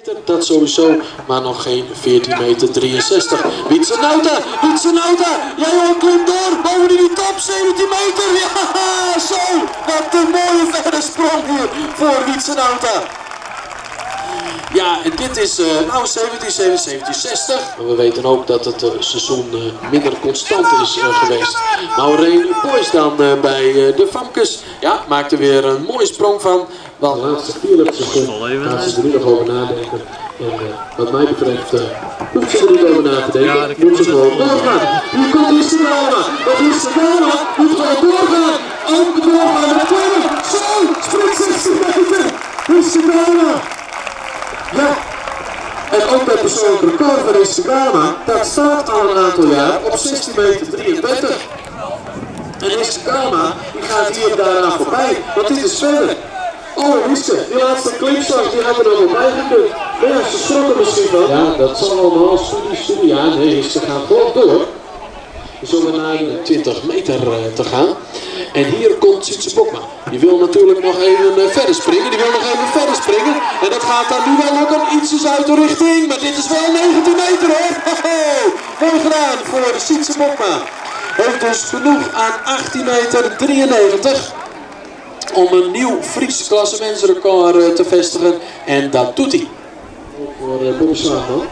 meter, dat sowieso, maar nog geen 14,63 meter. Witsenauta, jij hoor, klimt door, boven die top, 17 meter, ja, zo, wat een mooie verre sprong hier voor Witsenauta. Ja, en dit is nou 1760. Maar we weten ook dat het seizoen minder constant is geweest. Maureen Boys dan bij de Famkes. Ja, maakt er weer een mooie sprong van. Want de laatste 4 seconden gaan ze er nu nog over nadenken. En wat mij betreft hoeft ze er niet over na te denken. Ja, moet ze gewoon doorgaan. Hier komt Instagram. Wat is de Ghana? Moet gewoon doorgaan. Ook doorgaan met tweede. Zo, sprint 60 meter. Instagram. Ja, en ook bij persoonlijk record van Instagram, dat staat al een aantal jaar op 16,23 meter. En Instagram die gaat hier daarna voorbij, want dit is verder. Oh, Wiske, die laatste clipstars die hebben er nog bij gekund. Maar ja, ze schrokken misschien wel. Ja, dat zal allemaal studie. Ja, nee, ze gaan gewoon door. Zonder naar 20 meter te gaan. En hier komt Sietse Bokma. Die wil natuurlijk nog even verder springen. En dat gaat dan nu wel lukken. Ietsjes uit de richting. Maar dit is wel 19 meter hoor. Mooi gedaan voor Sietse Bokma. Heeft dus genoeg aan 18,93 meter. Om een nieuw Fries klassementsrecord te vestigen. En dat doet hij. Voor Bobby Slaagman.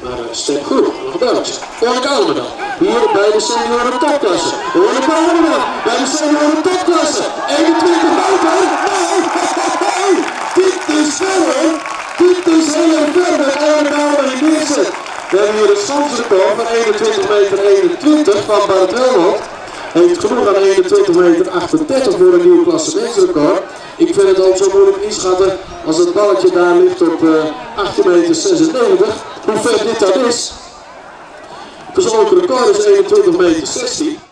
Maar step goed, nog een belletje. Orne Kouweman dan. Hier bij de senioren topklasse. Orne Kouweman dan. Bij de senioren topklasse. 21 meter. Nou, dit is verder. Dit is heel erg ver met Orne Kouweman in eerste. We hebben hier een standsrecord van 21,21 meter van Bart Welholt. Heeft genoeg aan 21,38 meter voor een nieuw klassementsrecord. Ik vind het ook zo moeilijk inschatten als het balletje daar ligt op 18,96 meter. Hoe ver dit dan is. Persoonlijk record is 21,16 meter.